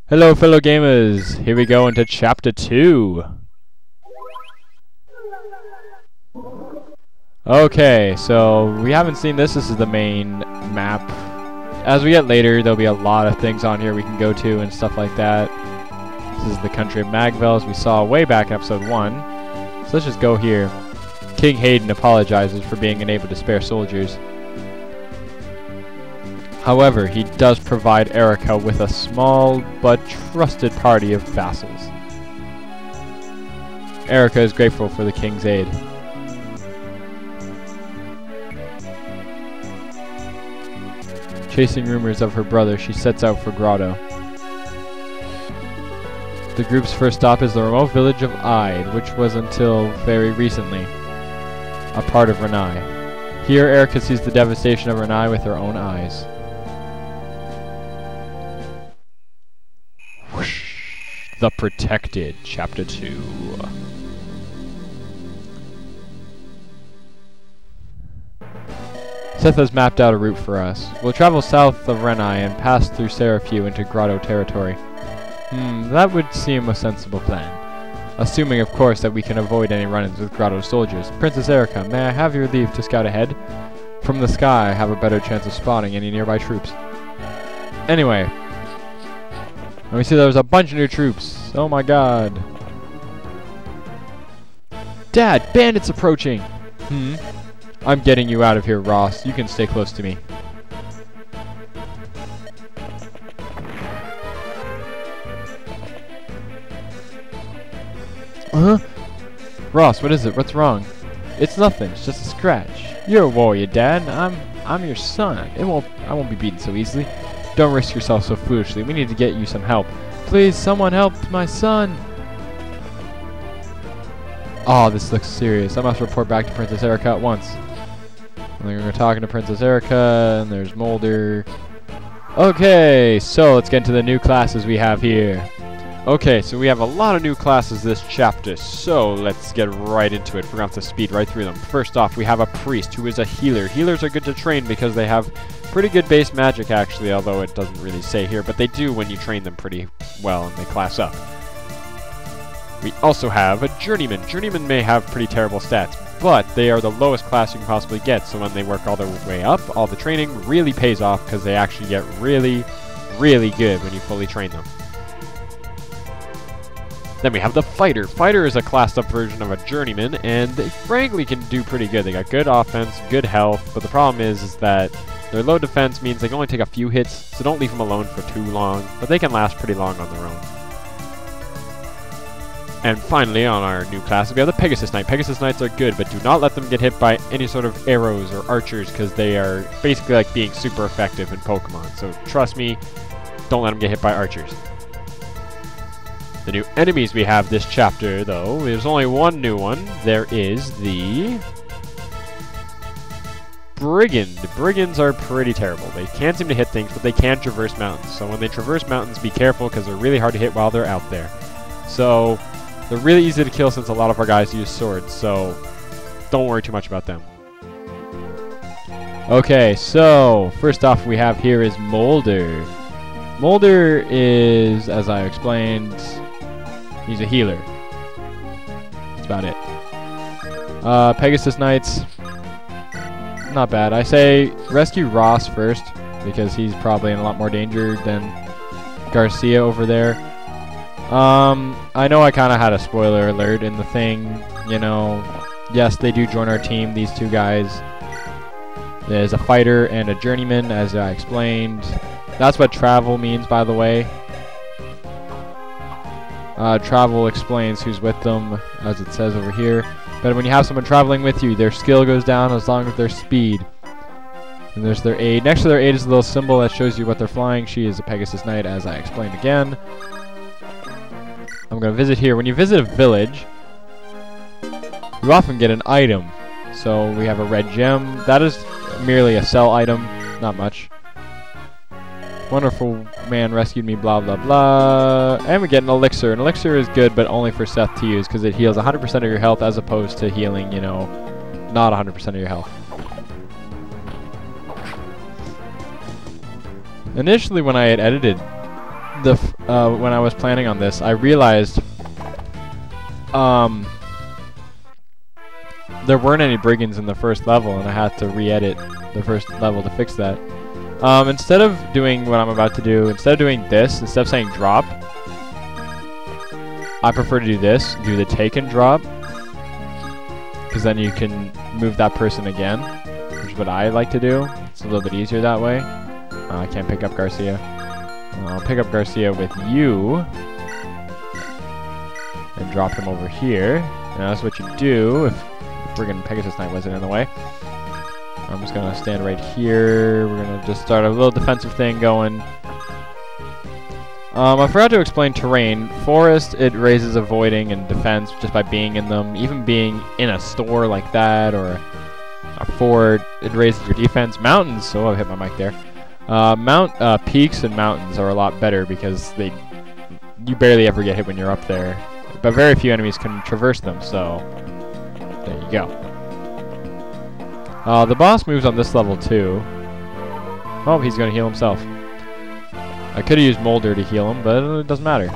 Hello fellow gamers, here we go into chapter 2. Okay, so we haven't seen this is the main map. As we get later, there'll be a lot of things on here we can go to and stuff like that. This is the country of Magvel, as we saw way back in episode 1. So let's just go here. King Hayden apologizes for being unable to spare soldiers. However, he does provide Erica with a small but trusted party of vassals. Erica is grateful for the king's aid. Chasing rumors of her brother, she sets out for Grotto. The group's first stop is the remote village of Ide, which was until very recently a part of Renai. Here, Erica sees the devastation of Renai with her own eyes. The Protected, Chapter 2. Seth has mapped out a route for us. We'll travel south of Renai and pass through Seraphiu into Grotto territory. That would seem a sensible plan. Assuming, of course, that we can avoid any run-ins with Grotto soldiers. Princess Erica, may I have your leave to scout ahead? From the sky, I have a better chance of spotting any nearby troops. Anyway. And we see there was a bunch of new troops. Oh my god. Dad, bandits approaching! I'm getting you out of here, Ross. You can stay close to me. Ross, what is it? What's wrong? It's nothing. It's just a scratch. You're a warrior, Dad. I'm your son. I won't be beaten so easily. Don't risk yourself so foolishly. We need to get you some help. Please, someone help my son. Oh, this looks serious. I must report back to Princess Erica at once. And then we're talking to Princess Erica, and there's Mulder. Okay, so let's get into the new classes we have here. Okay, so we have a lot of new classes this chapter, so let's get right into it. We're going to have to speed right through them. First off, we have a priest who is a healer. Healers are good to train because they have pretty good base magic, actually, although it doesn't really say here, but they do when you train them pretty well and they class up. We also have a journeyman. Journeymen may have pretty terrible stats, but they are the lowest class you can possibly get, so when they work all their way up, all the training really pays off because they actually get really, really good when you fully train them. Then we have the fighter. Fighter is a classed up version of a journeyman, and they frankly can do pretty good. They got good offense, good health, but the problem is that their low defense means they can only take a few hits, so don't leave them alone for too long, but they can last pretty long on their own. And finally, on our new class, we have the Pegasus Knight. Pegasus Knights are good, but do not let them get hit by any sort of arrows or archers, because they are basically like being super effective in Pokemon. So trust me, don't let them get hit by archers. The new enemies we have this chapter, though, there's only one new one. There is the Brigand. Brigands are pretty terrible. They can't seem to hit things, but they can traverse mountains. So when they traverse mountains, be careful, because they're really hard to hit while they're out there. So they're really easy to kill since a lot of our guys use swords, so don't worry too much about them. Okay, so first off we have here is Mulder. Mulder is, as I explained, he's a healer. That's about it. Pegasus Knights, not bad. I say rescue Ross first, because he's probably in a lot more danger than Garcia over there. I know I kind of had a spoiler alert in the thing, you know. Yes, they do join our team, these two guys. There's a fighter and a journeyman, as I explained. That's what travel means, by the way. Travel explains who's with them, as it says over here. But when you have someone traveling with you, their skill goes down as long as their speed. And there's their aid. Next to their aid is a little symbol that shows you what they're flying. She is a Pegasus Knight, as I explained again. I'm going to visit here. When you visit a village, you often get an item. So we have a red gem. That is merely a sell item. Not much. Wonderful man rescued me, blah, blah, blah. And we get an elixir. An elixir is good, but only for Seth to use, because it heals 100% of your health as opposed to healing, you know, not 100% of your health. Initially, when I had edited when I was planning on this, I realized there weren't any brigands in the first level, and I had to re-edit the first level to fix that. Instead of doing what I'm about to do, instead of doing this, instead of saying drop, I prefer to do this, do the take and drop, because then you can move that person again, which is what I like to do. It's a little bit easier that way. I can't pick up Garcia. I'll pick up Garcia with you, and drop him over here. And that's what you do if friggin' Pegasus Knight wasn't in the way. I'm just gonna stand right here. We're gonna just start a little defensive thing going. I forgot to explain terrain. Forest, it raises avoiding and defense just by being in them. Even being in a store like that or a fort, it raises your defense. Mountains, so I hit my mic there. Peaks and mountains are a lot better because you barely ever get hit when you're up there. But very few enemies can traverse them, so there you go. The boss moves on this level too. Oh, he's gonna heal himself. I could have used Molder to heal him, but it doesn't matter.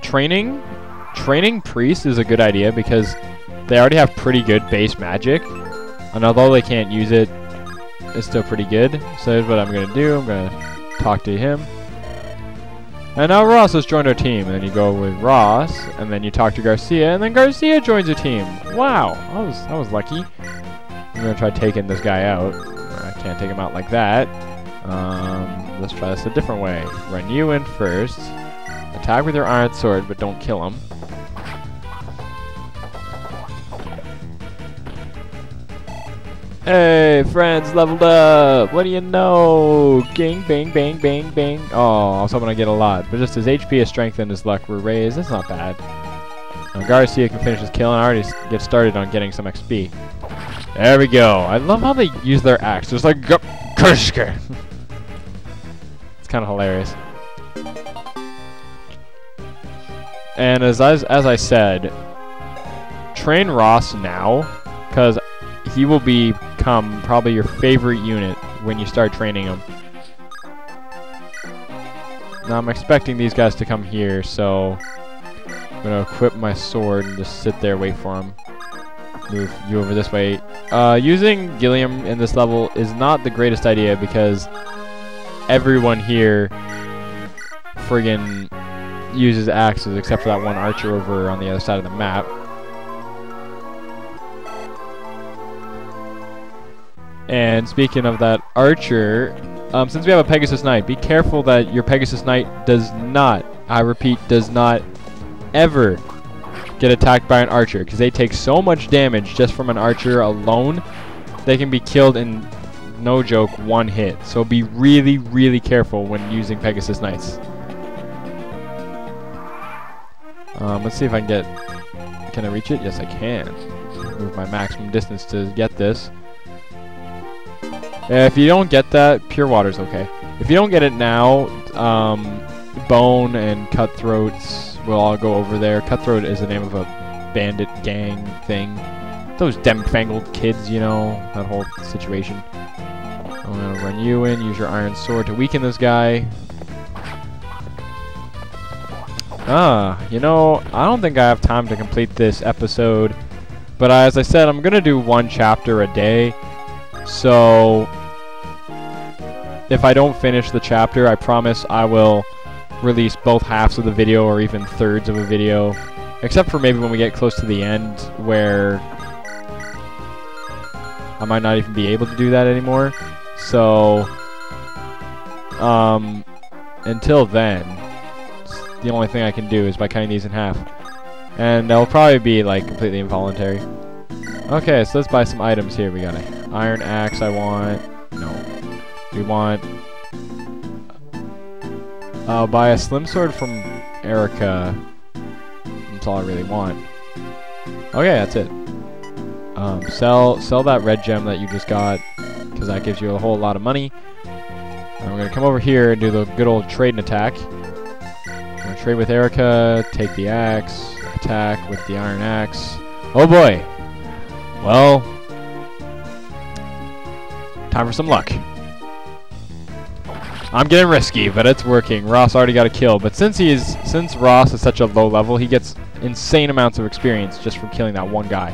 Training priests is a good idea because they already have pretty good base magic, and although they can't use it, it's still pretty good. So here's what I'm gonna do. I'm gonna talk to him. And now Ross has joined our team, and then you go with Ross, and then you talk to Garcia, and then Garcia joins your team. Wow, that was lucky. I'm gonna try taking this guy out. I can't take him out like that. Let's try this a different way. Run you in first. Attack with your iron sword, but don't kill him. Hey, friends, leveled up! What do you know? Ging, bang, bang, bang, bang. Oh, I was hoping I'd get a lot, but just his HP, his strength, and his luck were raised. That's not bad. Now Garcia can finish his kill, and I already get started on getting some XP. There we go. I love how they use their axe. It's like... It's kind of hilarious. And as I said, train Ross now, because he will become probably your favorite unit when you start training him. Now I'm expecting these guys to come here, so I'm going to equip my sword and just sit there, wait for him. Move you over this way. Using Gilliam in this level is not the greatest idea because everyone here friggin' uses axes except for that one archer over on the other side of the map. And speaking of that archer, since we have a Pegasus Knight, be careful that your Pegasus Knight does not, I repeat, does not ever get attacked by an archer, because they take so much damage just from an archer alone. They can be killed in, no joke, one hit. So be really, really careful when using Pegasus Knights. Let's see if I can get... Can I reach it? Yes, I can. Move my maximum distance to get this. If you don't get that, Pure Water's okay. If you don't get it now, Bone and Cutthroats will all go over there. Cutthroat is the name of a bandit gang thing. Those demfangled kids, you know, that whole situation. I'm gonna run you in, use your iron sword to weaken this guy. You know, I don't think I have time to complete this episode, but as I said, I'm gonna do one chapter a day. So if I don't finish the chapter, I promise I will release both halves of the video or even thirds of a video, except for maybe when we get close to the end where I might not even be able to do that anymore. So until then, the only thing I can do is by cutting these in half, and they'll probably be like completely involuntary. Okay, so let's buy some items here. We got an iron axe. I want we want I'll buy a slim sword from Erica. That's all I really want. Okay, that's it. Sell that red gem that you just got, because that gives you a whole lot of money. And we're gonna come over here and do the good old trade and attack. I'm gonna trade with Erica, take the axe, attack with the iron axe. Oh boy. Well, time for some luck. I'm getting risky, but it's working. Ross already got a kill, but since Ross is such a low level, he gets insane amounts of experience just from killing that one guy.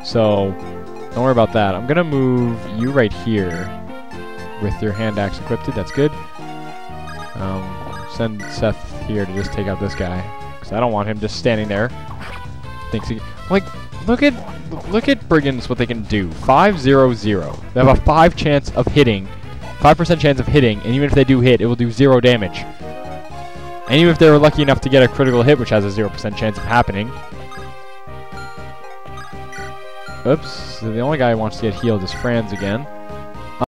So don't worry about that. I'm gonna move you right here with your hand axe equipped. That's good. Send Seth here to just take out this guy, because I don't want him just standing there. Thinks he like look at brigands, what they can do. 5-0-0. They have a 5% chance of hitting, and even if they do hit, it will do 0 damage. And even if they were lucky enough to get a critical hit, which has a 0% chance of happening. Oops. So the only guy who wants to get healed is Franz again.